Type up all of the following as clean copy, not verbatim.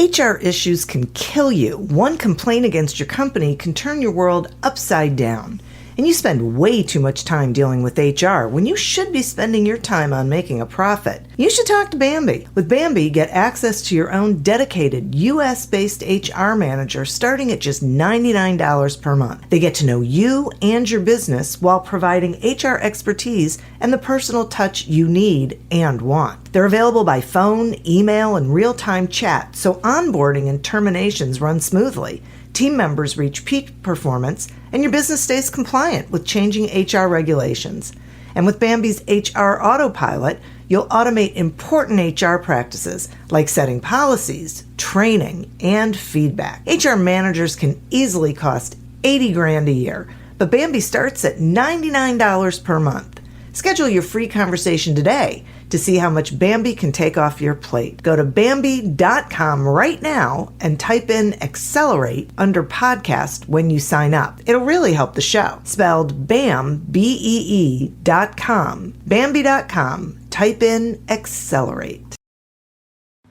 HR issues can kill you. One complaint against your company can turn your world upside down. And you spend way too much time dealing with HR when you should be spending your time on making a profit. You should talk to Bambi. With Bambi, get access to your own dedicated US-based HR manager starting at just $99 per month. They get to know you and your business while providing HR expertise and the personal touch you need and want. They're available by phone, email, and real-time chat, so onboarding and terminations run smoothly. Team members reach peak performance, and your business stays compliant with changing HR regulations. And with Bambi's HR Autopilot, you'll automate important HR practices like setting policies, training, and feedback. HR managers can easily cost $80,000 a year, but Bambi starts at $99 per month. Schedule your free conversation today to see how much Bambi can take off your plate. Go to Bambi.com right now and type in Accelerate under podcast when you sign up. It'll really help the show. Spelled BAM, BEE.com. Bambi.com. Type in Accelerate.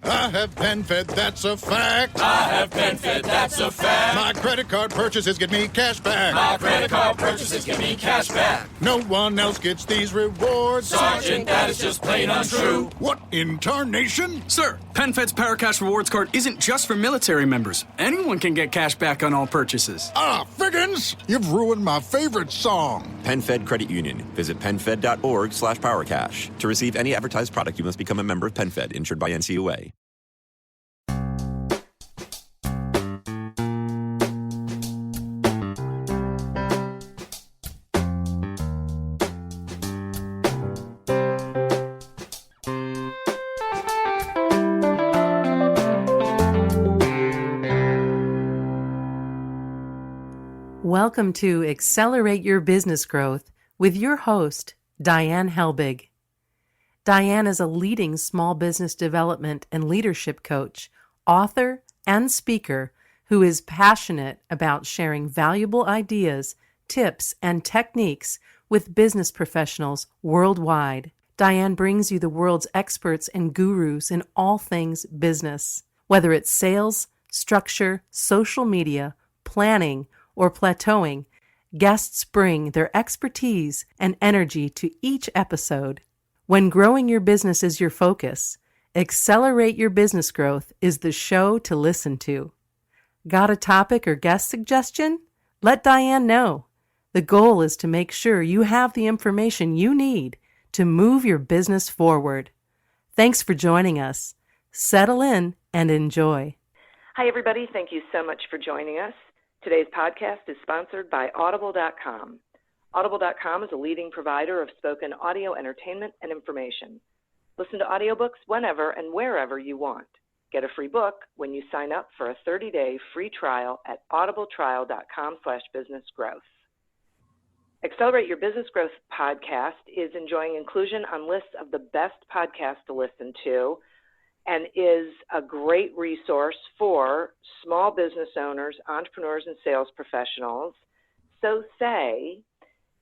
I have PenFed, that's a fact. I have PenFed, that's a fact. My credit card purchases get me cash back. My credit card purchases get me cash back. No one else gets these rewards. Sergeant, that is just plain untrue. What in tarnation? Sir, PenFed's PowerCash Rewards Card isn't just for military members. Anyone can get cash back on all purchases. Ah, Figgins! You've ruined my favorite song. PenFed Credit Union. Visit PenFed.org/PowerCash. To receive any advertised product, you must become a member of PenFed, insured by NCUA. Welcome to Accelerate Your Business Growth with your host, Diane Helbig. Diane is a leading small business development and leadership coach, author, and speaker who is passionate about sharing valuable ideas, tips, and techniques with business professionals worldwide. Diane brings you the world's experts and gurus in all things business, whether it's sales, structure, social media, planning, or plateauing. Guests bring their expertise and energy to each episode. When growing your business is your focus, Accelerate Your Business Growth is the show to listen to. Got a topic or guest suggestion? Let Diane know. The goal is to make sure you have the information you need to move your business forward. Thanks for joining us. Settle in and enjoy. Hi, everybody. Thank you so much for joining us. Today's podcast is sponsored by Audible.com. Audible.com is a leading provider of spoken audio entertainment and information. Listen to audiobooks whenever and wherever you want. Get a free book when you sign up for a 30-day free trial at audibletrial.com/businessgrowth. Accelerate Your Business Growth podcast is enjoying inclusion on lists of the best podcasts to listen to, and is a great resource for small business owners, entrepreneurs, and sales professionals. So say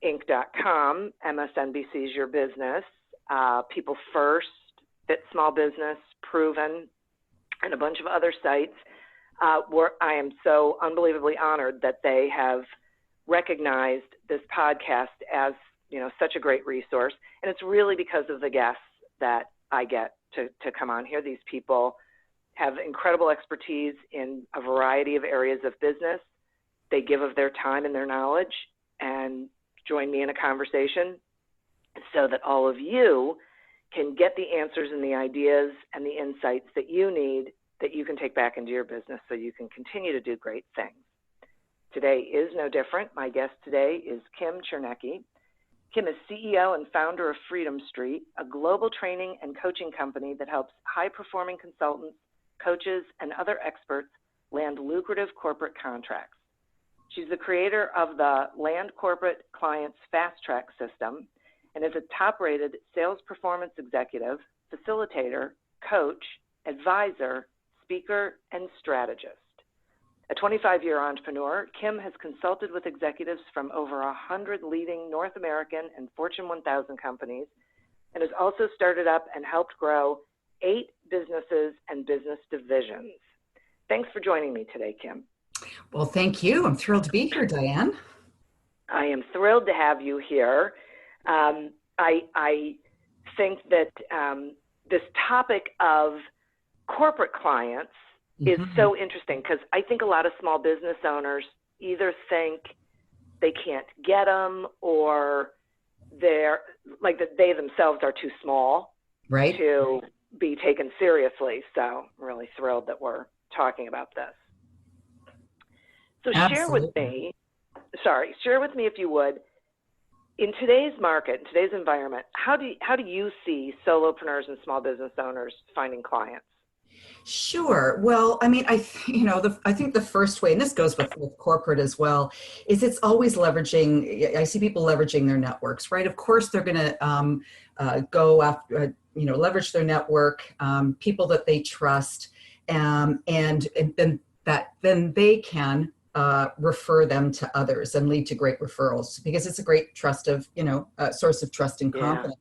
Inc.com, MSNBC's Your Business, People First, Fit Small Business, Proven, and a bunch of other sites. Where I am so unbelievably honored that they have recognized this podcast as, such a great resource. And it's really because of the guests that I get to come on here. These people have incredible expertise in a variety of areas of business. They give of their time and their knowledge and join me in a conversation so that all of you can get the answers and the ideas and the insights that you need that you can take back into your business so you can continue to do great things. Today is no different. My guest today is Kim Chernecki. Kim is CEO and founder of Freedom Street, a global training and coaching company that helps high-performing consultants, coaches, and other experts land lucrative corporate contracts. She's the creator of the Land Corporate Clients Fast Track system and is a top-rated sales performance executive, facilitator, coach, advisor, speaker, and strategist. A 25-year entrepreneur, Kim has consulted with executives from over 100 leading North American and Fortune 1000 companies, and has also started up and helped grow 8 businesses and business divisions. Thanks for joining me today, Kim. Well, thank you. I'm thrilled to be here, Diane. I am thrilled to have you here. I think that this topic of corporate clients is so interesting because I think a lot of small business owners either think they can't get them or they're like that they themselves are too small to be taken seriously. So I'm really thrilled that we're talking about this. So share with me if you would, in today's market, in today's environment, how do you see solopreneurs and small business owners finding clients? Sure. Well, I mean, I think the first way, and this goes with corporate as well, is it's always leveraging. I see people leveraging their networks, right? Of course, they're going to go after, leverage their network, people that they trust, and then they can refer them to others and lead to great referrals because it's a great source of trust and confidence.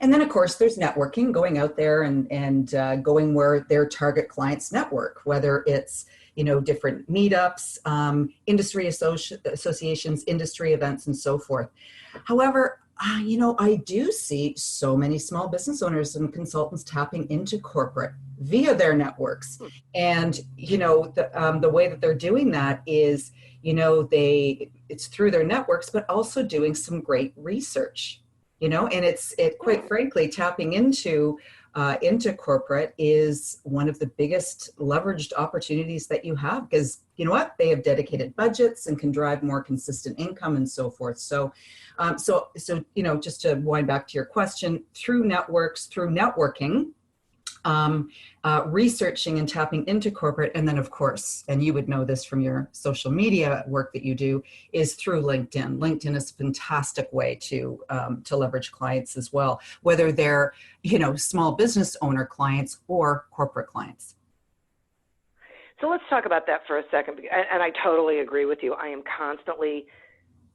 And then, of course, there's networking, going out there and going where their target clients network, whether it's, different meetups, industry associations, industry events, and so forth. However, I do see so many small business owners and consultants tapping into corporate via their networks. And, the way that they're doing that is, it's through their networks, but also doing some great research. And it's quite frankly, tapping into corporate is one of the biggest leveraged opportunities that you have because you know what? They have dedicated budgets and can drive more consistent income and so forth. So just to wind back to your question, through networks, through networking, researching and tapping into corporate, and then of course, and you would know this from your social media work that you do, is through LinkedIn. LinkedIn is a fantastic way to leverage clients as well, whether they're small business owner clients or corporate clients. So let's talk about that for a second, and I totally agree with you. I am constantly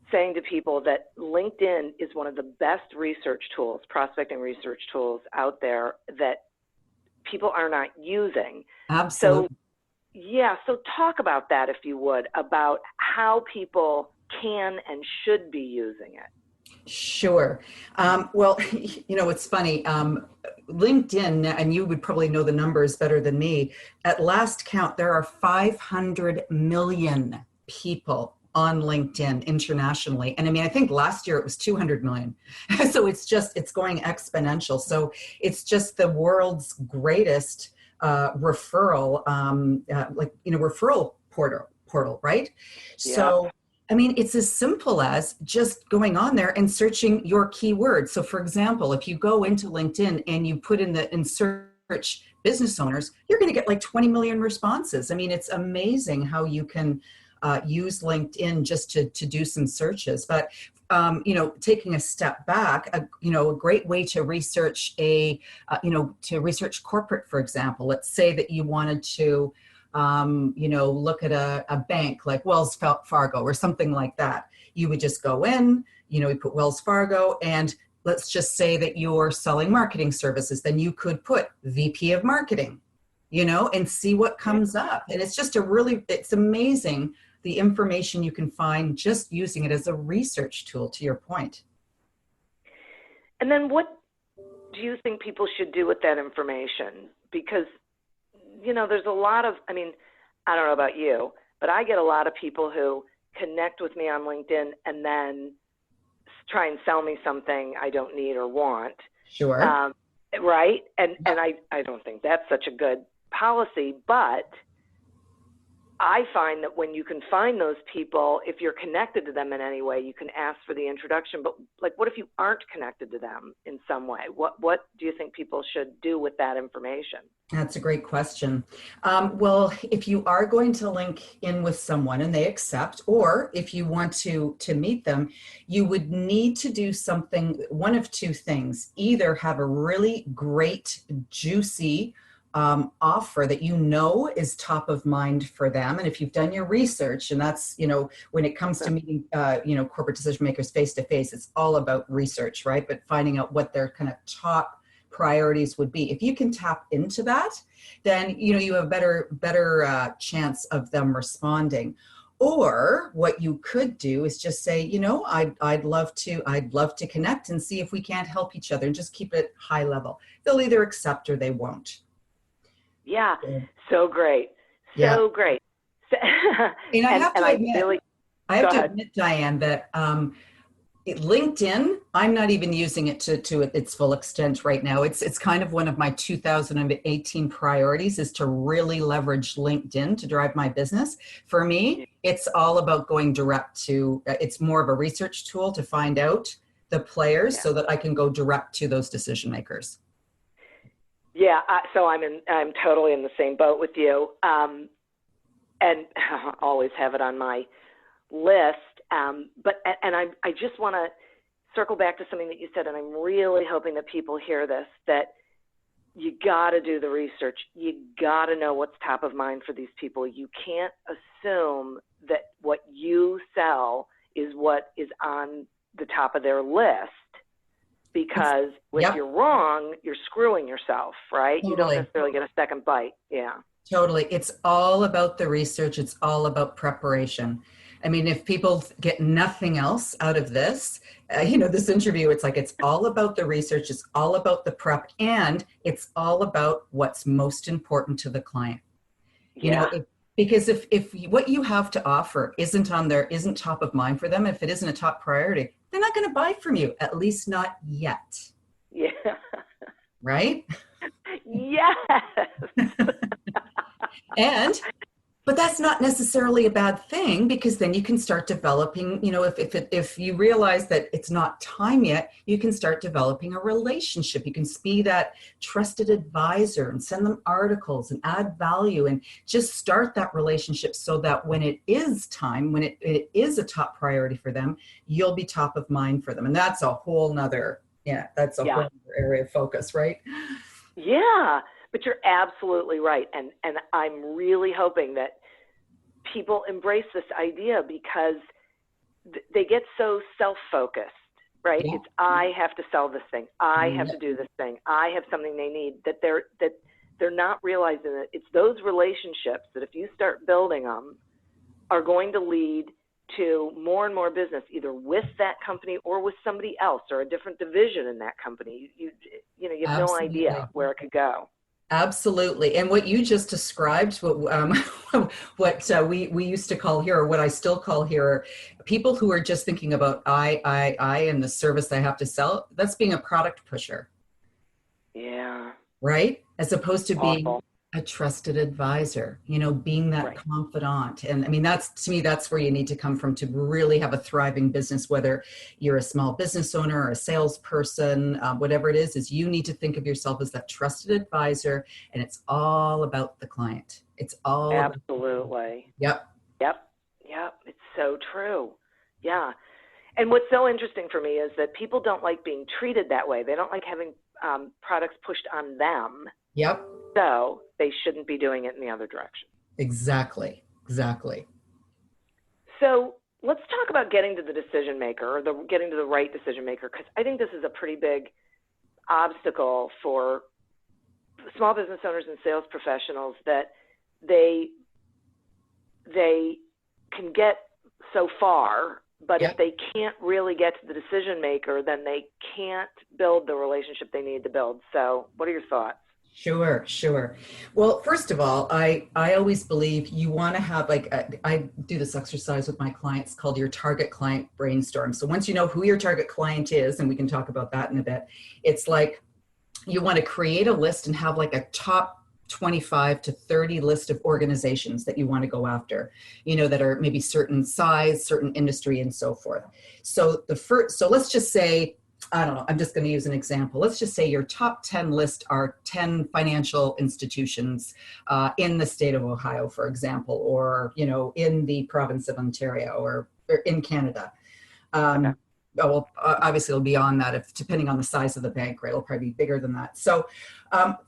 saying to people that LinkedIn is one of the best research tools, prospecting research tools out there that people are not using. Absolutely. So talk about that, if you would, about how people can and should be using it. Sure. Well, it's funny. LinkedIn, and you would probably know the numbers better than me, at last count, there are 500 million people on LinkedIn internationally. And I mean, I think last year it was 200 million. So it's going exponential. So it's just the world's greatest referral, referral portal, right? Yeah. So, I mean, it's as simple as just going on there and searching your keywords. So for example, if you go into LinkedIn and you put in search business owners, you're going to get like 20 million responses. I mean, it's amazing how you can use LinkedIn just to do some searches. But, taking a step back, a great way to research to research corporate, for example. Let's say that you wanted to, look at a bank like Wells Fargo or something like that. You would just go in, you put Wells Fargo, and let's just say that you're selling marketing services. Then you could put VP of marketing, and see what comes up. And it's just it's amazing the information you can find just using it as a research tool, to your point. And then what do you think people should do with that information? Because, there's a lot of, I don't know about you, but I get a lot of people who connect with me on LinkedIn and then try and sell me something I don't need or want. Sure. Right? And I don't think that's such a good policy, but I find that when you can find those people, if you're connected to them in any way, you can ask for the introduction. But what if you aren't connected to them in some way? What do you think people should do with that information? That's a great question. Well, if you are going to link in with someone and they accept, or if you want to meet them, you would need to do one of two things. Either have a really great, juicy offer that is top of mind for them. And if you've done your research, and that's, when it comes to meeting, corporate decision makers face to face, it's all about research, right? But finding out what their kind of top priorities would be. If you can tap into that, then you have better chance of them responding. Or what you could do is just say, I'd love to connect and see if we can't help each other, and just keep it high level. They'll either accept or they won't. Yeah, so great. So great. And I have to admit, Diane, that LinkedIn, I'm not even using it to its full extent right now. It's kind of one of my 2018 priorities, is to really leverage LinkedIn to drive my business. For me, it's all about going direct to, it's more of a research tool to find out the players so that I can go direct to those decision makers. Yeah, so I'm totally in the same boat with you, and I always have it on my list. But I just want to circle back to something that you said, and I'm really hoping that people hear this, that you got to do the research. You got to know what's top of mind for these people. You can't assume that what you sell is what is on the top of their list. Because if you're wrong, you're screwing yourself, right? Totally. You don't necessarily get a second bite. Yeah. Totally. It's all about the research. It's all about preparation. I mean, if people get nothing else out of this, this interview, it's all about the research. It's all about the prep, and it's all about what's most important to the client. Because if what you have to offer isn't top of mind for them, if it isn't a top priority, they're not going to buy from you, at least not yet. Yeah. Right? Yes. But that's not necessarily a bad thing, because then you can start developing, if you realize that it's not time yet, you can start developing a relationship. You can be that trusted advisor and send them articles and add value, and just start that relationship so that when it is time, when it is a top priority for them, you'll be top of mind for them. And that's a whole nother, whole other area of focus, right? Yeah. But you're absolutely right. And I'm really hoping that people embrace this idea, because they get so self-focused, right? Yeah. It's, I have to sell this thing. I have to do this thing. I have something they need, that they're not realizing that it's those relationships that, if you start building them, are going to lead to more and more business, either with that company or with somebody else, or a different division in that company. You have no idea where it could go. Absolutely. And what you just described, what we used to call here, or what I still call here, are people who are just thinking about I and the service I have to sell. That's being a product pusher. Yeah. Right? As opposed to being Awful. a trusted advisor, being that confidant. And I mean, to me, that's where you need to come from to really have a thriving business, whether you're a small business owner or a salesperson, whatever it is you need to think of yourself as that trusted advisor, and it's all about the client. It's all absolutely. Yep. It's so true. Yeah. And what's so interesting for me is that people don't like being treated that way. They don't like having products pushed on them. Yep. So they shouldn't be doing it in the other direction. Exactly. So let's talk about getting to the decision maker, or getting to the right decision maker, because I think this is a pretty big obstacle for small business owners and sales professionals, that they can get so far, but if they can't really get to the decision maker, then they can't build the relationship they need to build. So what are your thoughts? Sure. Well, first of all, I always believe you want to have, I do this exercise with my clients called your target client brainstorm. So once you know who your target client is, and we can talk about that in a bit, it's like you want to create a list and have like a top 25 to 30 list of organizations that you want to go after, that are maybe certain size, certain industry, and so forth. So let's just say, I don't know, I'm just going to use an example. Let's just say your top 10 list are 10 financial institutions in the state of Ohio, for example, or, in the province of Ontario, or in Canada. well, obviously it'll be on that if depending on the size of the bank, right? It'll probably be bigger than that. So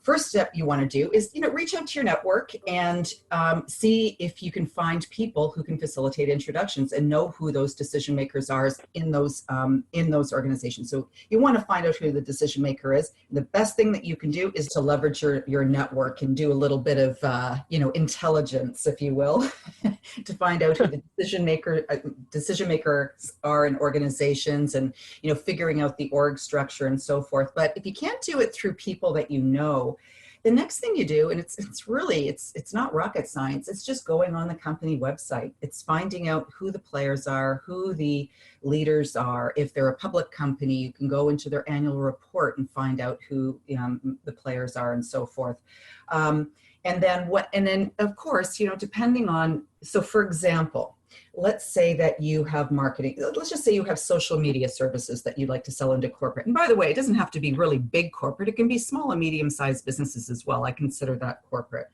first step you want to do is, reach out to your network and see if you can find people who can facilitate introductions and know who those decision makers are in those organizations. So you want to find out who the decision maker is. The best thing that you can do is to leverage your network and do a little bit of intelligence, if you will, to find out who the decision makers are in organizations, and figuring out the org structure and so forth. But if you can't do it through people that the next thing you do, and it's not rocket science, it's just going on the company website. It's finding out who the players are, who the leaders are. If they're a public company, you can go into their annual report and find out who the players are and so forth. And then of course, depending on, so for example, let's say that you have marketing, let's just say you have social media services that you'd like to sell into corporate. And by the way, it doesn't have to be really big corporate. It can be small and medium-sized businesses as well. I consider that corporate.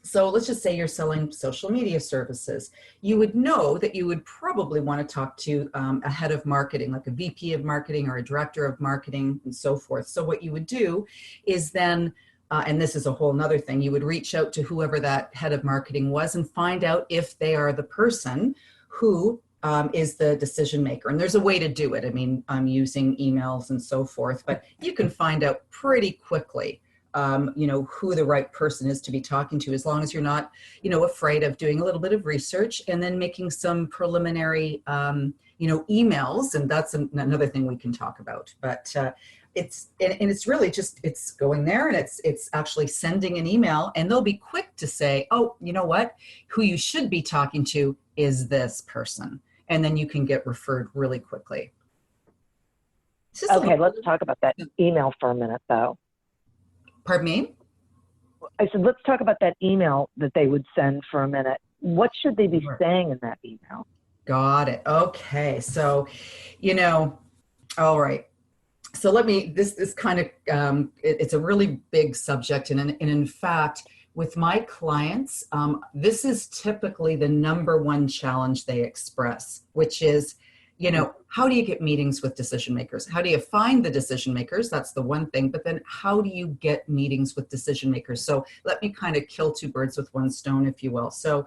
So let's just say you're selling social media services. You would know that you would probably want to talk to a head of marketing, like a VP of marketing or a director of marketing and so forth. So what you would do is then, and this is a whole nother thing, you would reach out to whoever that head of marketing was and find out if they are the person who is the decision maker. And there's a way to do it. I mean, I'm using emails and so forth, but you can find out pretty quickly, who the right person is to be talking to, as long as you're not, afraid of doing a little bit of research and then making some preliminary, emails. And that's another thing we can talk about. But it's really just, it's going there and it's actually sending an email, and they'll be quick to say, oh, you know what, who you should be talking to is this person. And then you can get referred really quickly. Okay, let's talk about that email for a minute, though. Pardon me? I said, let's talk about that email that they would send for a minute. What should they be saying in that email? Got it. Okay. So, all right. So this is kind of, it's a really big subject. And in fact, with my clients, this is typically the number one challenge they express, which is, how do you get meetings with decision makers? How do you find the decision makers? That's the one thing. But then how do you get meetings with decision makers? So let me kind of kill two birds with one stone, if you will. So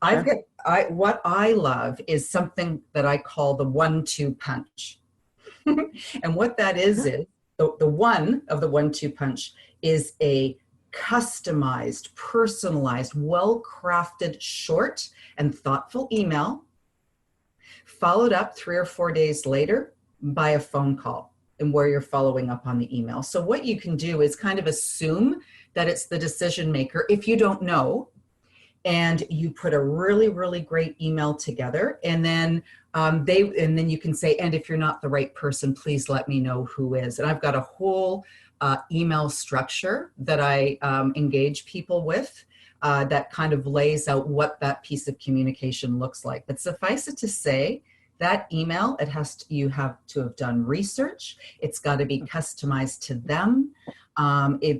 what I love is something that I call the 1-2 punch. And what that is the one of the 1-2 punch is a customized, personalized, well-crafted, short and thoughtful email, followed up 3 or 4 days later by a phone call, and where you're following up on the email. So what you can do is kind of assume that it's the decision maker if you don't know, and you put a really, really great email together, and then then you can say, and if you're not the right person, please let me know who is. And I've got a whole email structure that I engage people with that kind of lays out what that piece of communication looks like. But suffice it to say, that email, you have to have done research. It's got to be customized to them.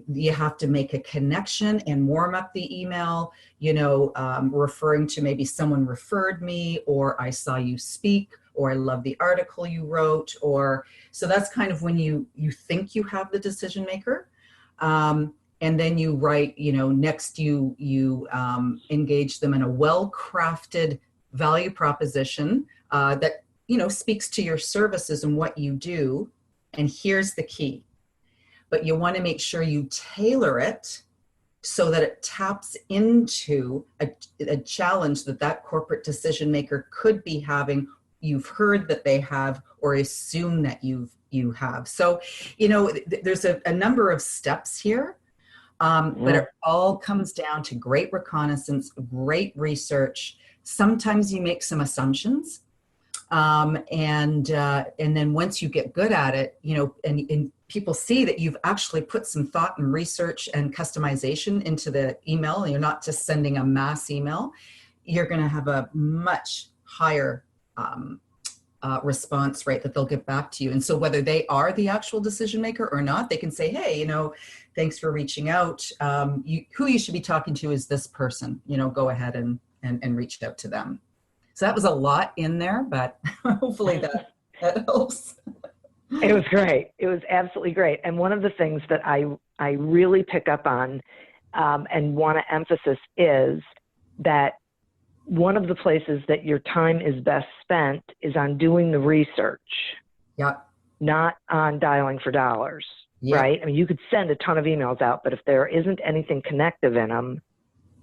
You have to make a connection and warm up the email, referring to maybe someone referred me, or I saw you speak, or I love the article you wrote, so that's kind of when you think you have the decision maker. And then you write, next you engage them in a well-crafted value proposition that, speaks to your services and what you do. And here's the key. But you want to make sure you tailor it so that it taps into a challenge that corporate decision maker could be having, you've heard that they have, or assume that you have. So, there's a number of steps here, but it all comes down to great reconnaissance, great research. Sometimes you make some assumptions. And then once you get good at it, and people see that you've actually put some thought and research and customization into the email, and you're not just sending a mass email, you're going to have a much higher response rate that they'll get back to you. And so whether they are the actual decision maker or not, they can say, hey, thanks for reaching out. Who you should be talking to is this person, go ahead and reach out to them. So that was a lot in there, but hopefully That helps. It was great. It was absolutely great. And one of the things that I really pick up on and want to emphasize is that one of the places that your time is best spent is on doing the research, not on dialing for dollars, right? I mean, you could send a ton of emails out, but if there isn't anything connective in them,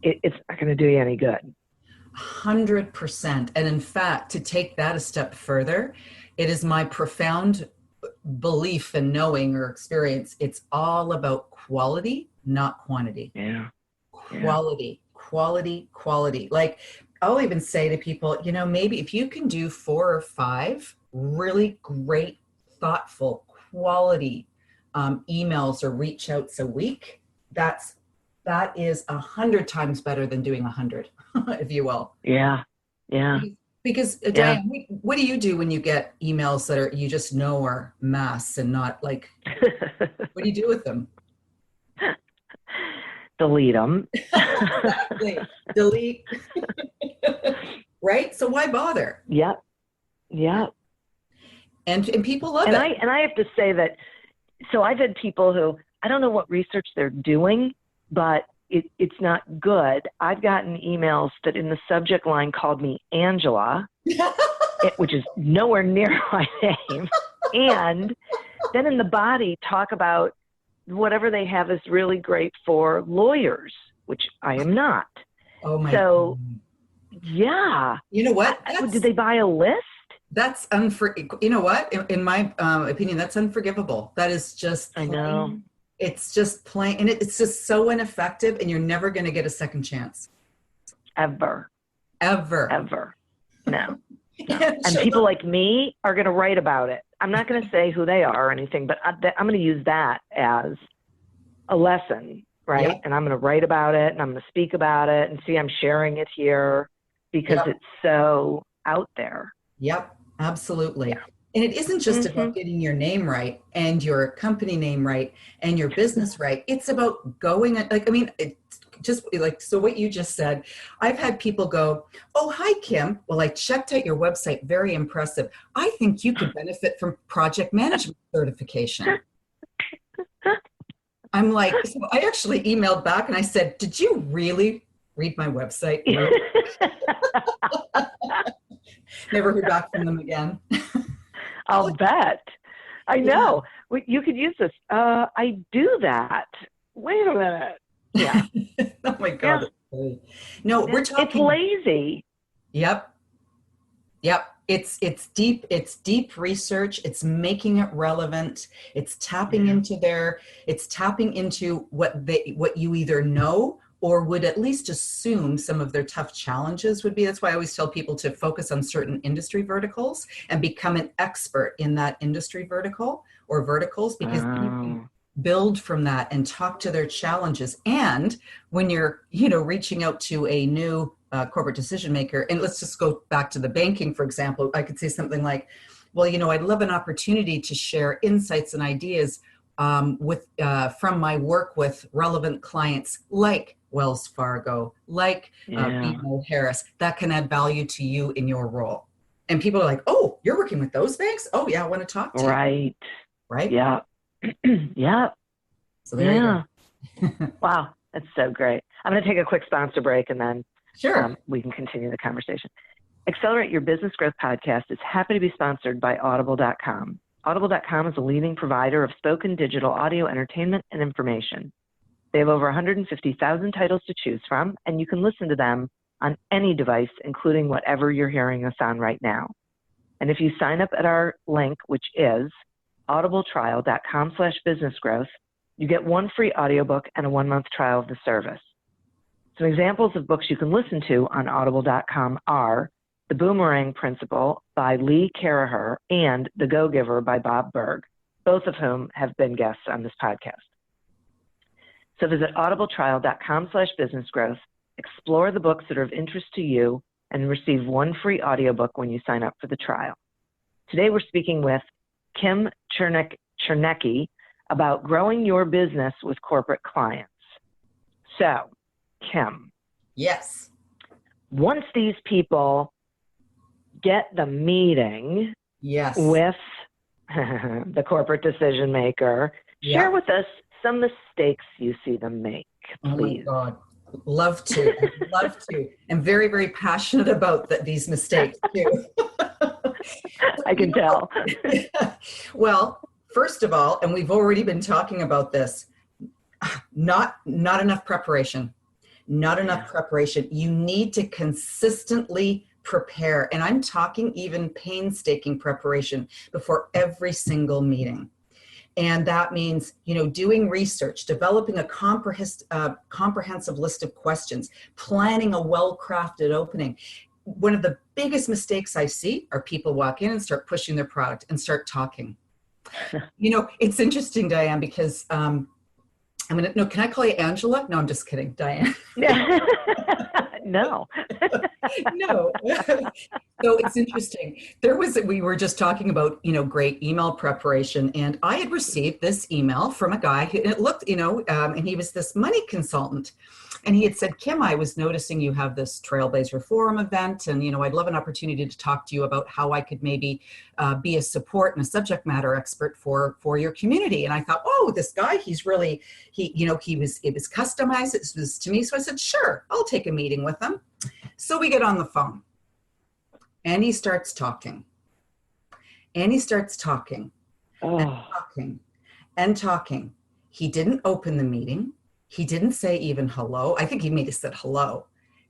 it's not going to do you any good. 100%. And in fact, to take that a step further, it is my profound belief and knowing or experience. It's all about quality, not quantity. Quality. Like, I'll even say to people, maybe if you can do 4 or 5 really great, thoughtful, quality emails or reach outs a week, that is 100 times better than doing 100, if you will. Yeah. Because Diane, what do you do when you get emails that you just know are mass and not like, what do you do with them? Delete them. Exactly. Delete. Right? So why bother? Yep. And people love it. And I have to say that, so I've had people who, I don't know what research they're doing, but it's not good. I've gotten emails that in the subject line called me Angela, which is nowhere near my name. And then in the body talk about whatever they have is really great for lawyers, which I am not. Oh my God. Yeah. You know what? Did they buy a list? That's you know what? In my opinion, that's unforgivable. That is just plain, I know. It's just plain, and it's just so ineffective, and you're never going to get a second chance. Ever. No. And people like me are going to write about it. I'm not going to say who they are or anything, but I'm going to use that as a lesson, right? Yep. And I'm going to write about it, and I'm going to speak about it, and see, I'm sharing it here because it's so out there. Yep, absolutely. Yeah. And it isn't just about getting your name right and your company name right and your business right. It's about going, just like, so what you just said, I've had people go, oh, hi, Kim. Well, I checked out your website. Very impressive. I think you could benefit from project management certification. I'm like, so I actually emailed back and I said, did you really read my website? Never heard back from them again. I'll bet. I know. You could use this. I do that. Wait a minute. Yeah. Oh my God. Yeah. No, we're talking. It's lazy. Yep. It's deep research. It's making it relevant. It's tapping into what you either know or would at least assume some of their tough challenges would be. That's why I always tell people to focus on certain industry verticals and become an expert in that industry vertical or verticals, because you can build from that and talk to their challenges. And when you're, reaching out to a new corporate decision maker, and let's just go back to the banking, for example, I could say something like, well, I'd love an opportunity to share insights and ideas from my work with relevant clients like Wells Fargo, like BMO Harris, that can add value to you in your role. And people are like, oh, you're working with those banks? Oh yeah, I want to talk to you. Right? Yeah. Yeah. So there you go. Wow, that's so great. I'm going to take a quick sponsor break and then we can continue the conversation. Accelerate Your Business Growth podcast is happy to be sponsored by Audible.com. Audible.com is a leading provider of spoken digital audio entertainment and information. They have over 150,000 titles to choose from, and you can listen to them on any device, including whatever you're hearing us on right now. And if you sign up at our link, which is audibletrial.com/businessgrowth, you get 1 free audiobook and a 1-month trial of the service. Some examples of books you can listen to on audible.com are The Boomerang Principle by Lee Caraher and The Go-Giver by Bob Berg, both of whom have been guests on this podcast. So visit audibletrial.com/businessgrowth, explore the books that are of interest to you, and receive 1 free audiobook when you sign up for the trial. Today we're speaking with Kim Chernecki about growing your business with corporate clients. So, Kim. Yes. Once these people get the meeting Yes. with the corporate decision maker. Yeah. Share with us some mistakes you see them make, please. Oh my God. Love to. Love to. I'm very, very passionate about these mistakes too. I can tell. Well, first of all, and we've already been talking about this, not enough preparation. Not enough preparation. You need to consistently prepare. And I'm talking even painstaking preparation before every single meeting. And that means, doing research, developing a comprehensive list of questions, planning a well-crafted opening. One of the biggest mistakes I see are people walk in and start pushing their product and start talking. It's interesting, Diane, because can I call you Angela? No, I'm just kidding, Diane. No. No. So it's interesting. We were just talking about, great email preparation. And I had received this email from a guy, and it looked, and he was this money consultant. And he had said, Kim, I was noticing you have this Trailblazer Forum event. And, I'd love an opportunity to talk to you about how I could maybe be a support and a subject matter expert for your community. And I thought, oh, this guy, it was customized. It was to me. So I said, sure, I'll take a meeting with him. So we get on the phone and he starts talking and talking. He didn't open the meeting. He didn't say even hello. I think he may have said hello.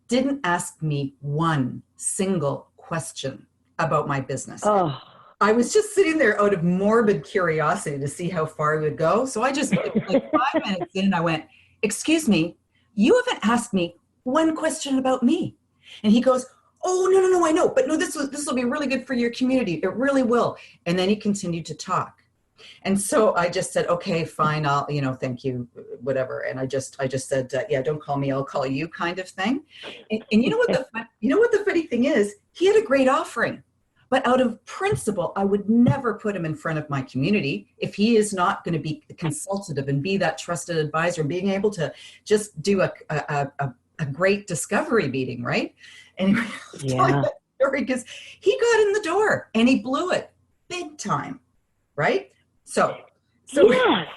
Didn't ask me one single question about my business. I was just sitting there out of morbid curiosity to see how far he would go. So I just, like 5 minutes in, I went, excuse me, you haven't asked me one question about me. And he goes, oh, no, I know. But no, this will be really good for your community. It really will. And then he continued to talk. And so I just said, okay, fine. I'll, thank you, whatever. And I just said, yeah, don't call me, I'll call you, kind of thing. And you know what the funny thing is? He had a great offering, but out of principle, I would never put him in front of my community if he is not going to be consultative and be that trusted advisor, being able to just do a great discovery meeting, right? Anyway, because he got in the door and he blew it big time, right? So yes.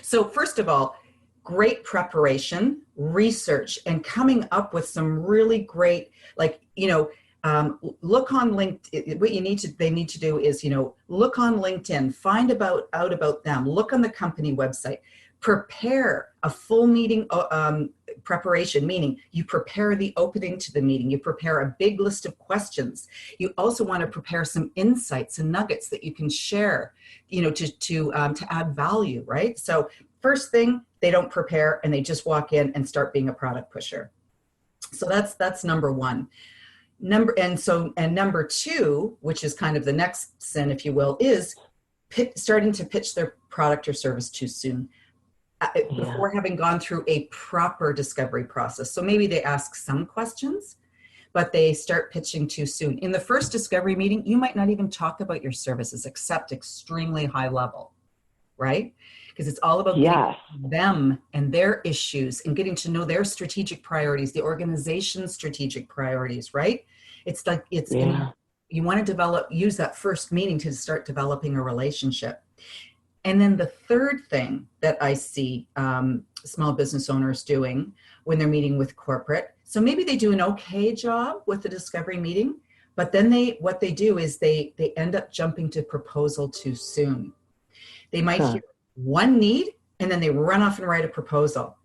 So first of all, great preparation, research, and coming up with some really great, look on LinkedIn. What they need to do is, look on LinkedIn, find out about them, look on the company website, prepare a full meeting preparation, meaning you prepare the opening to the meeting, you prepare a big list of questions. You also want to prepare some insights and nuggets that you can share, to add value, right? So first thing, they don't prepare and they just walk in and start being a product pusher. So that's number one. Number two, which is kind of the next sin, if you will, is starting to pitch their product or service too soon. Before having gone through a proper discovery process. So maybe they ask some questions, but they start pitching too soon. In the first discovery meeting, you might not even talk about your services except extremely high level, right? Because it's all about getting them and their issues and getting to know their strategic priorities, the organization's strategic priorities, right? You want to use that first meeting to start developing a relationship. And then the third thing that I see small business owners doing when they're meeting with corporate, so maybe they do an okay job with the discovery meeting, but then what they do is they end up jumping to proposal too soon. They might hear one need and then they run off and write a proposal.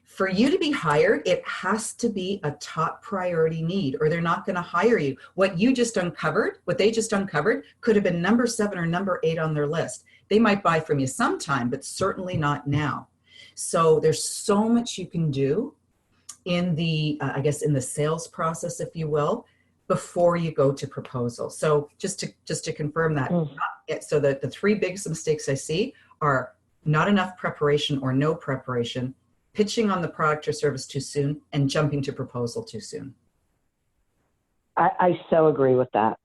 For you to be hired, it has to be a top priority need or they're not going to hire you. What they just uncovered could have been number 7 or number 8 on their list. They might buy from you sometime, but certainly not now. So there's so much you can do in the sales process, if you will, before you go to proposal. So just to confirm that, so the 3 biggest mistakes I see are not enough preparation or no preparation, pitching on the product or service too soon, and jumping to proposal too soon. I so agree with that.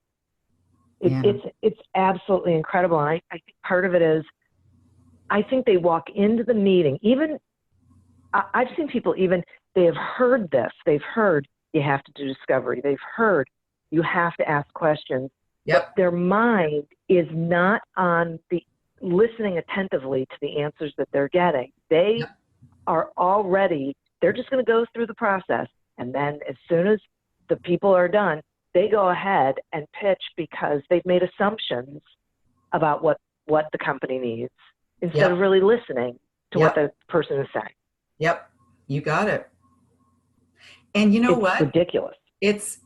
It's absolutely incredible. And I think part of it is, I think they walk into the meeting, even, I've seen people they have heard this. They've heard you have to do discovery. They've heard you have to ask questions. Yep. Their mind is not on the listening attentively to the answers that they're getting. They are already, they're just going to go through the process. And then as soon as the people are done, they go ahead and pitch because they've made assumptions about what the company needs instead of really listening to what the person is saying. Yep. You got it. And you know what? It's ridiculous. It's,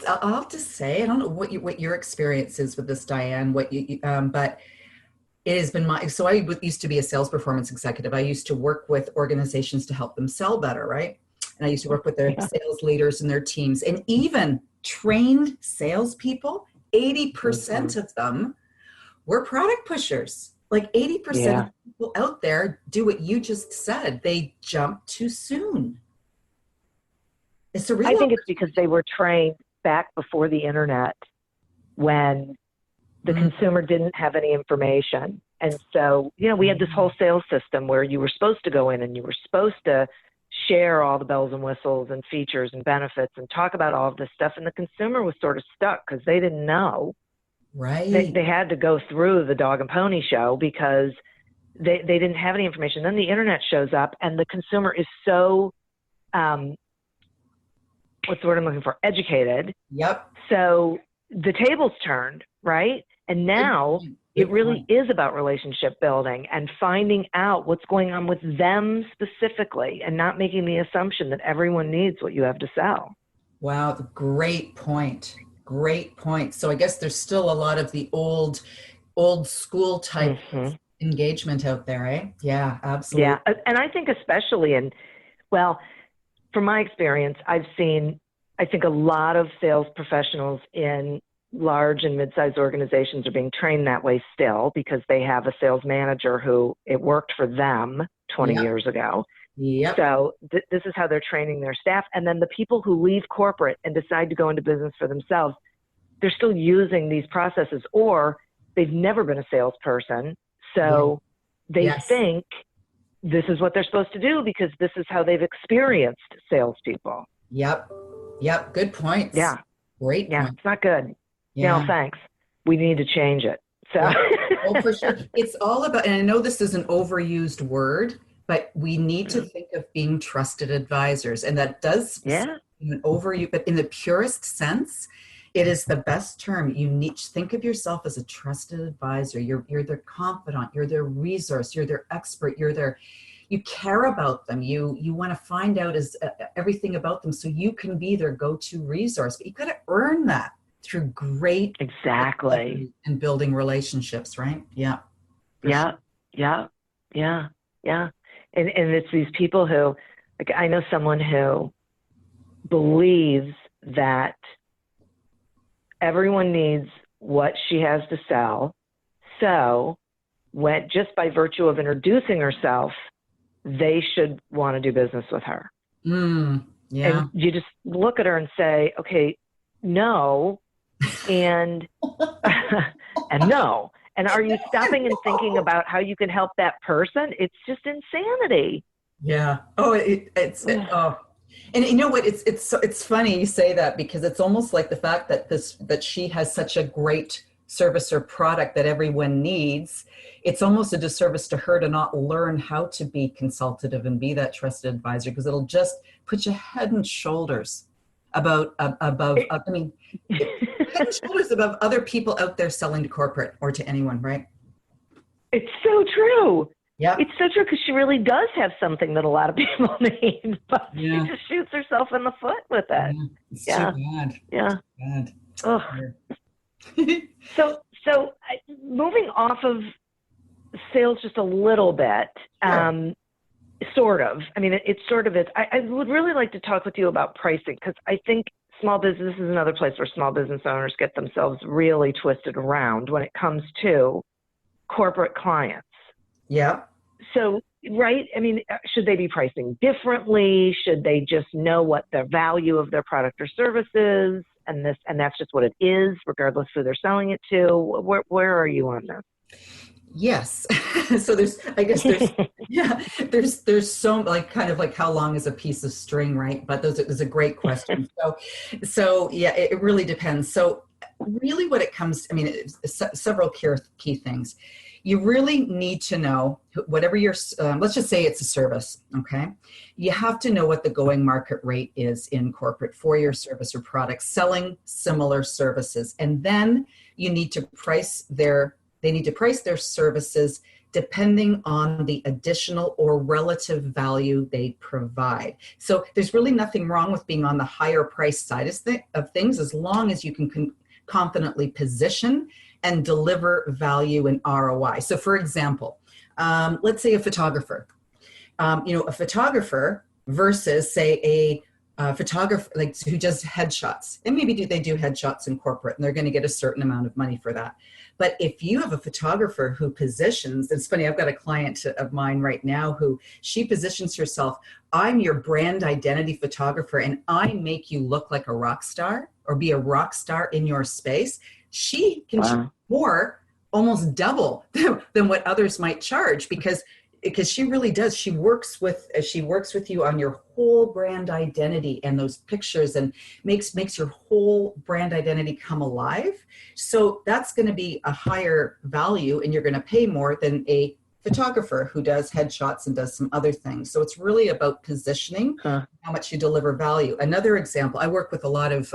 I'll have to say, I don't know what your experience is with this, Diane, but it has been so I used to be a sales performance executive. I used to work with organizations to help them sell better, right? And I used to work with their sales leaders and their teams, and even trained salespeople, 80% of them were product pushers. Like 80% of people out there do what you just said. They jump too soon. It's a real I think it's because they were trained back before the internet when the consumer didn't have any information. And so, we had this whole sales system where you were supposed to go in and you were supposed to share all the bells and whistles and features and benefits and talk about all of this stuff. And the consumer was sort of stuck because they didn't know. Right. They had to go through the dog and pony show because they didn't have any information. Then the internet shows up and the consumer is so, what's the word I'm looking for? Educated. Yep. So the tables turned, right? And now it really is about relationship building and finding out what's going on with them specifically and not making the assumption that everyone needs what you have to sell. Wow. Great point. Great point. So I guess there's still a lot of the old school type engagement out there, eh? Yeah, absolutely. Yeah. And I think especially from my experience, I think a lot of sales professionals in large and mid-sized organizations are being trained that way still because they have a sales manager who it worked for them 20 years ago. Yep. So this is how they're training their staff. And then the people who leave corporate and decide to go into business for themselves, they're still using these processes, or they've never been a salesperson. So they think this is what they're supposed to do because this is how they've experienced salespeople. Yep. Good points. Yeah. Great Yeah. point. It's not good. Yeah. No, thanks. We need to change it. So Oh, for sure. It's all about, and I know this is an overused word, but we need to think of being trusted advisors. And that does overuse, but in the purest sense, it is the best term. You need to think of yourself as a trusted advisor. You're their confidant, you're their resource, you're their expert, you care about them. You want to find out everything about them so you can be their go-to resource. But you got to earn that through great and building relationships, right? Yeah. Yeah. And it's these people who, like, I know someone who believes that everyone needs what she has to sell. So just by virtue of introducing herself, they should want to do business with her. And you just look at her and say, okay, no, and and no. And are you stopping and thinking about how you can help that person? It's just insanity. Yeah. Oh, and you know what? It's funny you say that because it's almost like the fact that she has such a great service or product that everyone needs. It's almost a disservice to her to not learn how to be consultative and be that trusted advisor, because it'll just put you head and shoulders above head and shoulders above other people out there selling to corporate or to anyone, right? It's so true. Yeah, it's so true, because she really does have something that a lot of people need, but she just shoots herself in the foot with it. It's too bad. Yeah. Bad. So moving off of sales just a little bit, sort of. I mean, it sort of is. I would really like to talk with you about pricing, because I think small business is another place where small business owners get themselves really twisted around when it comes to corporate clients. Yeah. So, right? I mean, should they be pricing differently? Should they just know what the value of their product or service is? And that's just what it is, regardless who they're selling it to. Where are you on this? Yes. So there's so kind of like how long is a piece of string, right? But there's a great question. So yeah, it really depends. So really what it comes, it's several key things. You really need to know whatever your, let's just say it's a service, okay? You have to know what the going market rate is in corporate for your service or product, selling similar services. And then you need to they need to price their services depending on the additional or relative value they provide. So there's really nothing wrong with being on the higher price side of things, as long as you can confidently position and deliver value and ROI. So for example, let's say a photographer. A photographer versus say a photographer like who does headshots, and maybe they do headshots in corporate and they're going to get a certain amount of money for that. But if you have a photographer who positions, it's funny, I've got a client of mine right now who she positions herself, I'm your brand identity photographer and I make you look like a rock star or be a rock star in your space. She can charge more, almost double than what others might charge because she really does. She works with you on your whole brand identity and those pictures and makes your whole brand identity come alive. So that's going to be a higher value and you're going to pay more than a photographer who does headshots and does some other things. So it's really about positioning, how much you deliver value. Another example, I work with a lot of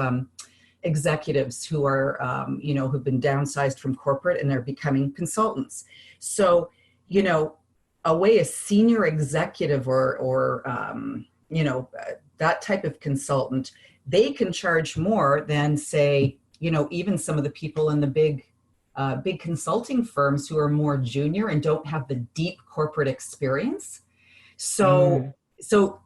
executives who are, who've been downsized from corporate and they're becoming consultants. So, a way a senior executive or that type of consultant, they can charge more than say, even some of the people in the big consulting firms who are more junior and don't have the deep corporate experience. So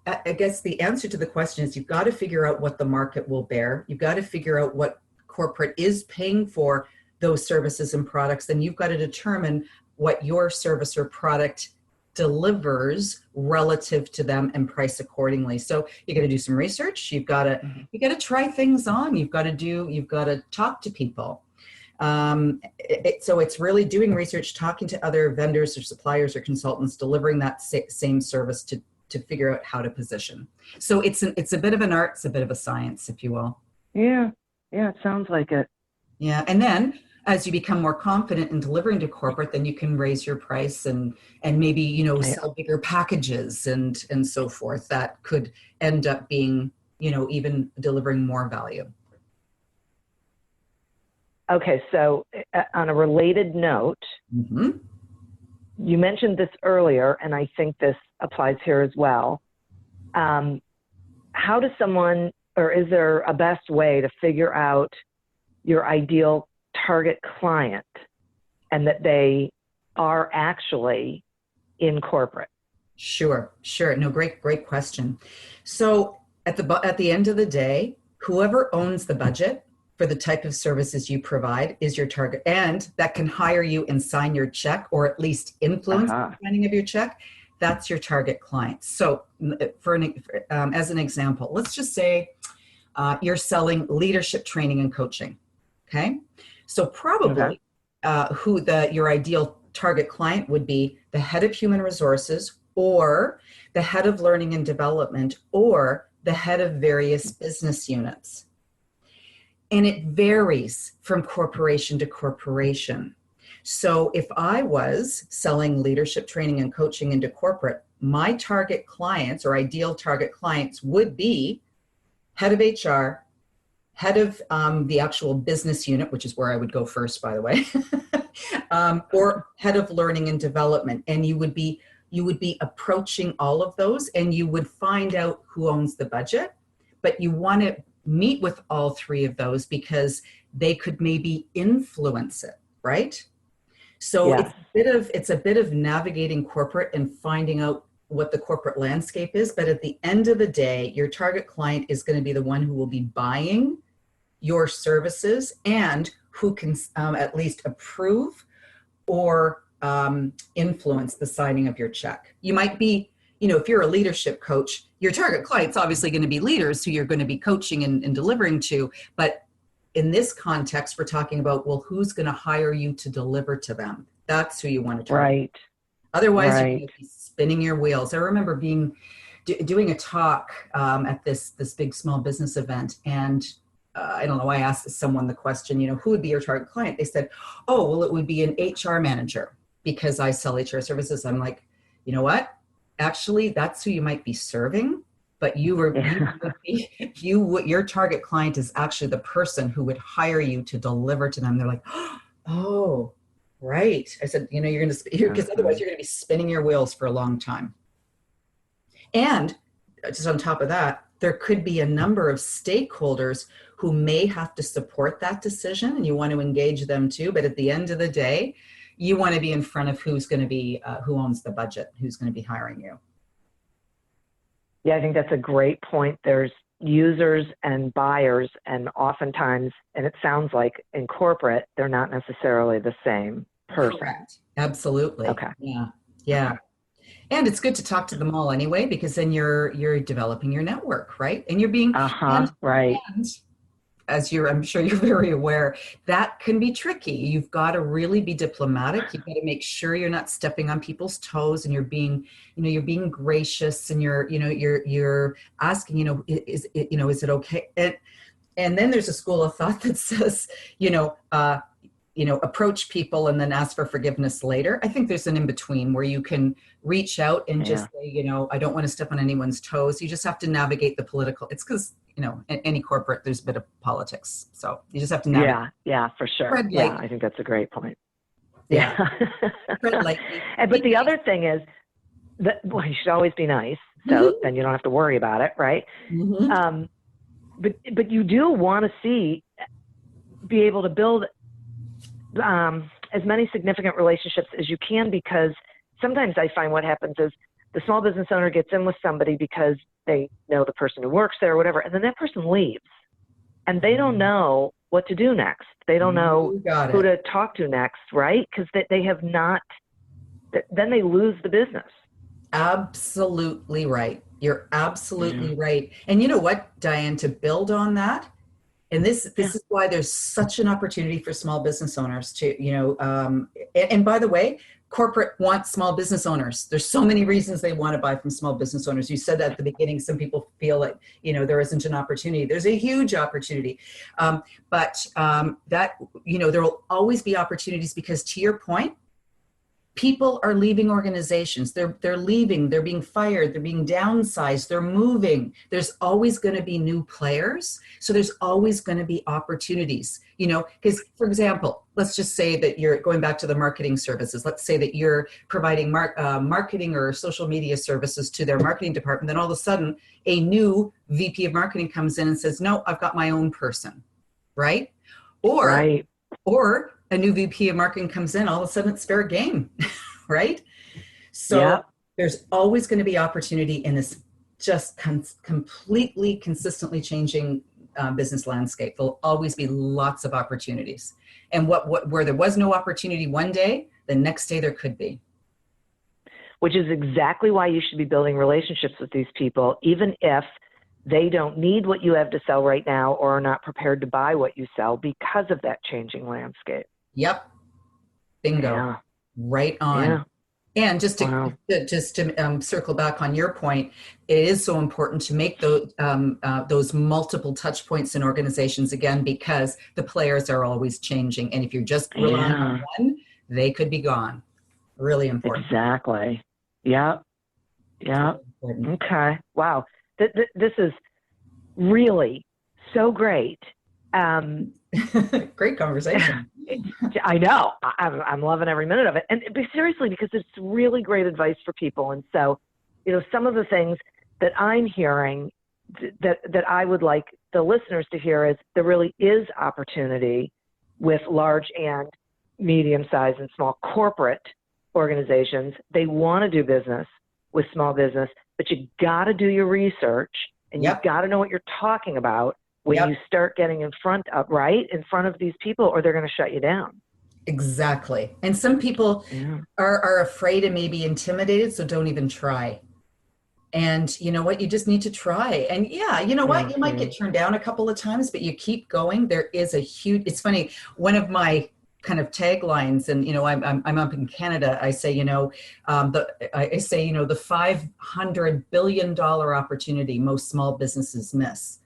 I guess the answer to the question is you've got to figure out what the market will bear. You've got to figure out what corporate is paying for those services and products. Then you've got to determine what your service or product delivers relative to them and price accordingly. So you got to do some research. You got to try things on. You've got to talk to people. So it's really doing research, talking to other vendors or suppliers or consultants, delivering that same service to figure out how to position. So it's a bit of an art, it's a bit of a science, if you will. Yeah, it sounds like it. Yeah, and then as you become more confident in delivering to corporate, then you can raise your price and maybe, sell bigger packages and so forth. That could end up being, even delivering more value. Okay, so on a related note, you mentioned this earlier, and I think this applies here as well. How does someone, or is there a best way to figure out your ideal target client and that they are actually in corporate? Sure. No, great question. So at the end of the day, whoever owns the budget for the type of services you provide is your target, and that can hire you and sign your check, or at least influence the signing of your check. That's your target client. So as an example, let's just say you're selling leadership training and coaching. Okay. So probably your ideal target client would be the head of human resources or the head of learning and development or the head of various business units. And it varies from corporation to corporation. So if I was selling leadership training and coaching into corporate, my target clients or ideal target clients would be head of HR, head of the actual business unit, which is where I would go first, by the way, or head of learning and development. And you would be approaching all of those and you would find out who owns the budget, but you want to meet with all three of those because they could maybe influence it, right? So it's a bit of navigating corporate and finding out what the corporate landscape is. But at the end of the day, your target client is going to be the one who will be buying your services and who can at least approve or influence the signing of your check. You might be, if you're a leadership coach, your target client's obviously going to be leaders who you're going to be coaching and delivering to. But in this context, we're talking about, well, who's going to hire you to deliver to them? That's who you want to target. Right. Otherwise, you're going to be spinning your wheels. I remember doing a talk at this big small business event, and I don't know, I asked someone the question, who would be your target client? They said, oh, well, it would be an HR manager because I sell HR services. I'm like, you know what? Actually, that's who you might be serving, but your target client is actually the person who would hire you to deliver to them. They're like, oh, right. I said, you're going to, because otherwise you're going to be spinning your wheels for a long time. And just on top of that, there could be a number of stakeholders who may have to support that decision, and you want to engage them too. But at the end of the day, you want to be in front of who's going to be, who owns the budget, who's going to be hiring you. Yeah, I think that's a great point. There's users and buyers, and oftentimes, and it sounds like in corporate, they're not necessarily the same person. Correct. Absolutely. Okay. Yeah. And it's good to talk to them all anyway, because then you're developing your network, right? And you're being right. And as I'm sure you're very aware, that can be tricky. You've got to really be diplomatic. You've got to make sure you're not stepping on people's toes, and you're being gracious, and you're asking, is it okay? And then there's a school of thought that says, approach people and then ask for forgiveness later. I think there's an in-between where you can reach out and just say, I don't want to step on anyone's toes. You just have to navigate the political. It's because, in any corporate, there's a bit of politics. So you just have to navigate. Yeah, for sure. I think that's a great point. Yeah. But the other thing is that, well, you should always be nice. So then you don't have to worry about it. Right. Mm-hmm. But you do want to be able to build as many significant relationships as you can, because sometimes I find what happens is the small business owner gets in with somebody because they know the person who works there or whatever, and then that person leaves and they don't know what to do next. They don't know who to talk to next, right? Because they have not, then they lose the business. Absolutely right. You're absolutely right. And you know what, Diane, to build on that, and this is why there's such an opportunity for small business owners to, and by the way, corporate wants small business owners. There's so many reasons they want to buy from small business owners. You said that at the beginning, some people feel like, there isn't an opportunity. There's a huge opportunity. But there will always be opportunities, because to your point, people are leaving organizations. They're leaving, they're being fired, they're being downsized, they're moving. There's always going to be new players. So there's always going to be opportunities, because, for example, let's just say that you're going back to the marketing services. Let's say that you're providing marketing or social media services to their marketing department. Then all of a sudden a new VP of marketing comes in and says, no, I've got my own person, right? Or a new VP of marketing comes in, all of a sudden it's fair game, right? So there's always going to be opportunity in this just completely consistently changing business landscape. There'll always be lots of opportunities. And where there was no opportunity one day, the next day there could be. Which is exactly why you should be building relationships with these people, even if they don't need what you have to sell right now or are not prepared to buy what you sell because of that changing landscape. Yep. Bingo. Yeah. Right on. Yeah. And just to circle back on your point, it is so important to make those multiple touch points in organizations, again, because the players are always changing. And if you're just relying on one, they could be gone. Really important. Exactly. Yeah. Yeah. Okay. Wow. This is really so great. Great conversation. I know. I'm loving every minute of it. And seriously, because it's really great advice for people. And so, some of the things that I'm hearing that I would like the listeners to hear is there really is opportunity with large and medium-sized and small corporate organizations. They want to do business with small business, but you got to do your research, and you've got to know what you're talking about when you start getting in front of these people, or they're going to shut you down. Exactly. And some people are afraid and maybe intimidated, so don't even try. And you know what? You just need to try. And you know what? You might get turned down a couple of times, but you keep going. There is a huge, it's funny, one of my kind of taglines, and I'm up in Canada, I say, the $500 billion opportunity most small businesses miss.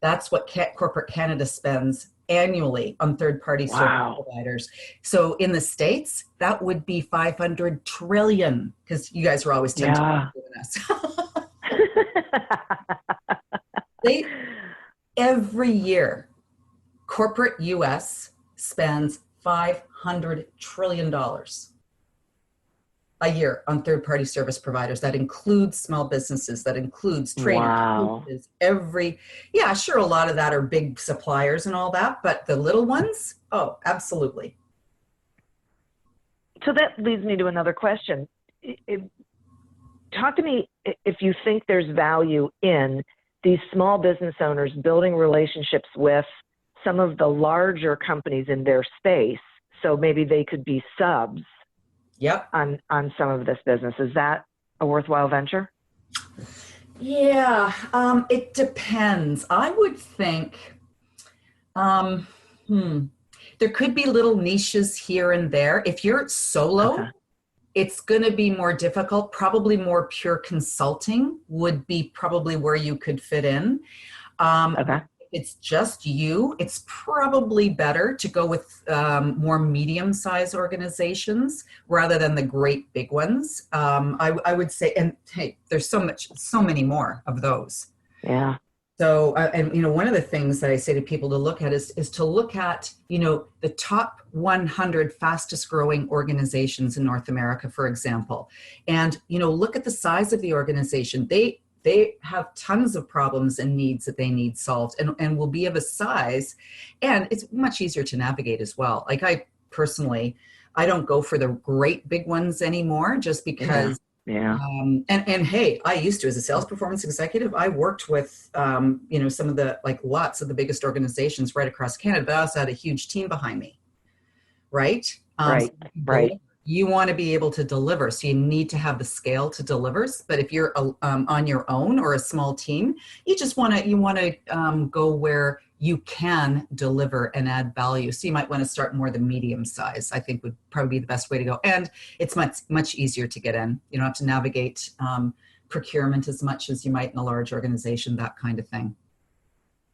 That's what corporate Canada spends annually on third-party service providers. So in the States, that would be 500 trillion, because you guys are always 10 times bigger than us. Every year, corporate US spends $500 trillion a year on third-party service providers. That includes small businesses, that includes trainers, sure, a lot of that are big suppliers and all that, but the little ones, oh, absolutely. So that leads me to another question. Talk to me if you think there's value in these small business owners building relationships with some of the larger companies in their space, so maybe they could be subs on some of this business. Is that a worthwhile venture? Yeah, it depends. I would think there could be little niches here and there. If you're solo, it's going to be more difficult. Probably more pure consulting would be probably where you could fit in. It's just you, it's probably better to go with more medium-sized organizations rather than the great big ones. I would say, and hey, there's so many more of those. Yeah. So, and one of the things that I say to people to look at is to look at, the top 100 fastest growing organizations in North America, for example, and, look at the size of the organization. They have tons of problems and needs that they need solved, and will be of a size, and it's much easier to navigate as well. Like I personally, I don't go for the great big ones anymore, just because. And hey, I used to, as a sales performance executive, I worked with some of the lots of the biggest organizations right across Canada, but I also had a huge team behind me. Right. Right. You want to be able to deliver, so you need to have the scale to deliver. But if you're on your own or a small team, you just want to go where you can deliver and add value. So you might want to start more the medium size, I think would probably be the best way to go. And it's much easier to get in. You don't have to navigate procurement as much as you might in a large organization, that kind of thing.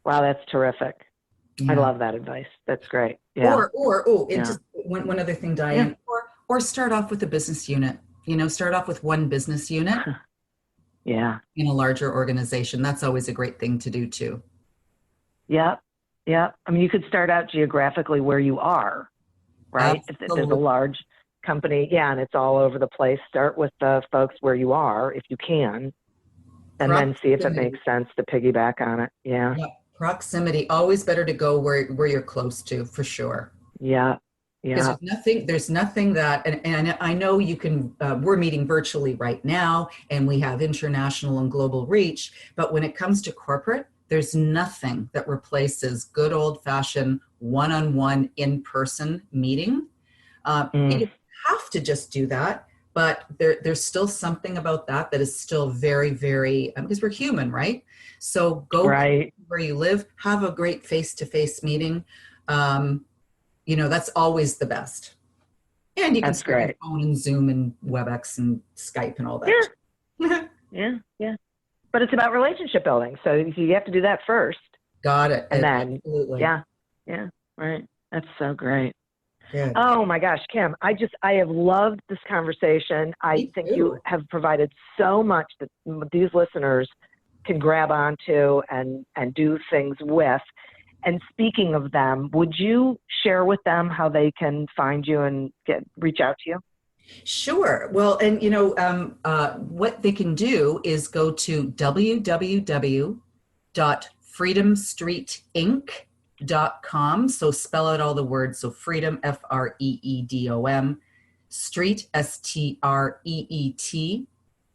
Wow, that's terrific. Yeah. I love that advice. That's great. Yeah. Just one other thing, Diane. Or start off with a business unit. Start off with one business unit. In a larger organization. That's always a great thing to do too. Yeah. I mean, you could start out geographically where you are, right? If there's a large company, and it's all over the place, start with the folks where you are, if you can, and then see if it makes sense to piggyback on it. Yeah. Proximity, always better to go where you're close to, for sure. Yeah. Because there's nothing that, and I know you can, we're meeting virtually right now, and we have international and global reach, but when it comes to corporate, there's nothing that replaces good old-fashioned one-on-one in-person meeting. You have to just do that, but there's still something about that is still very, very, because we're human, right? So go where you live, have a great face-to-face meeting. That's always the best. And you can start your phone and Zoom and WebEx and Skype and all that. Yeah. But it's about relationship building. So you have to do that first. Got it. And then, absolutely. Yeah, right. That's so great. Good. Oh my gosh, Kim, I have loved this conversation. I think you have provided so much that these listeners can grab onto and do things with. And speaking of them, would you share with them how they can find you and reach out to you? Sure. Well, and what they can do is go to www.freedomstreetinc.com. So spell out all the words. So freedom, FREEDOM, street, STREET,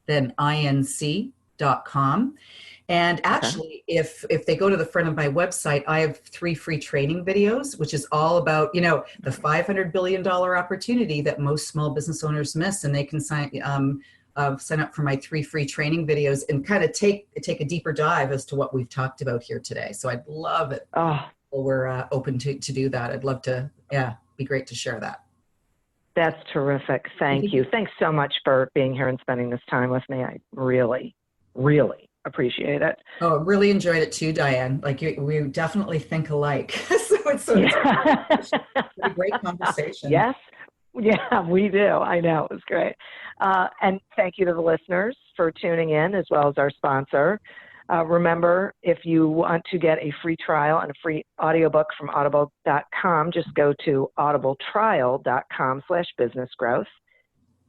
then INC.com. And actually, if they go to the front of my website, I have 3 free training videos, which is all about, the $500 billion opportunity that most small business owners miss. And they can sign up for my 3 free training videos and kind of take a deeper dive as to what we've talked about here today. So I'd love it. We're open to do that. I'd love to, be great to share that. That's terrific. Thank you. Thanks so much for being here and spending this time with me. I really, really appreciate it. Oh, really enjoyed it too, Diane. Like we definitely think alike. So it's a great conversation. Yes. Yeah, we do. I know. It was great. And thank you to the listeners for tuning in, as well as our sponsor. Remember, if you want to get a free trial and a free audiobook from audible.com, just go to audibletrial.com/businessgrowth.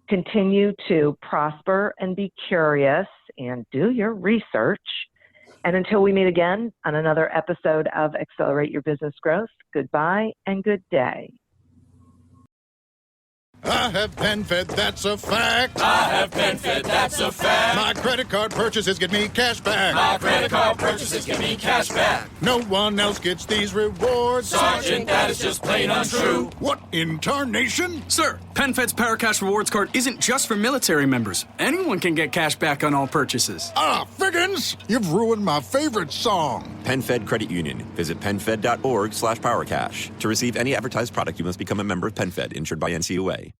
Continue to prosper and be curious and do your research. And until we meet again on another episode of Accelerate Your Business Growth, goodbye and good day. I have been fed, that's a fact. I have been fed, that's a fact. My credit card purchases get me cash back. My credit card purchases give me cash back. No one else gets these rewards. Sergeant, that is just plain untrue. What in tarnation? Sir, PenFed's PowerCash Rewards Card isn't just for military members. Anyone can get cash back on all purchases. Ah, Figgins, you've ruined my favorite song. PenFed Credit Union. Visit penfed.org/powercash. To receive any advertised product, you must become a member of PenFed, insured by NCUA.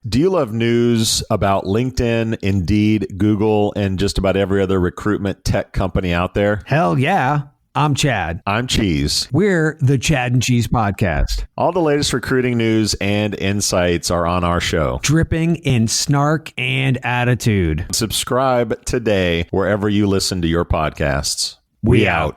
Do you love news about LinkedIn, Indeed, Google, and just about every other recruitment tech company out there? Hell yeah. I'm Chad. I'm Cheese. We're the Chad and Cheese Podcast. All the latest recruiting news and insights are on our show. Dripping in snark and attitude. Subscribe today wherever you listen to your podcasts. We out.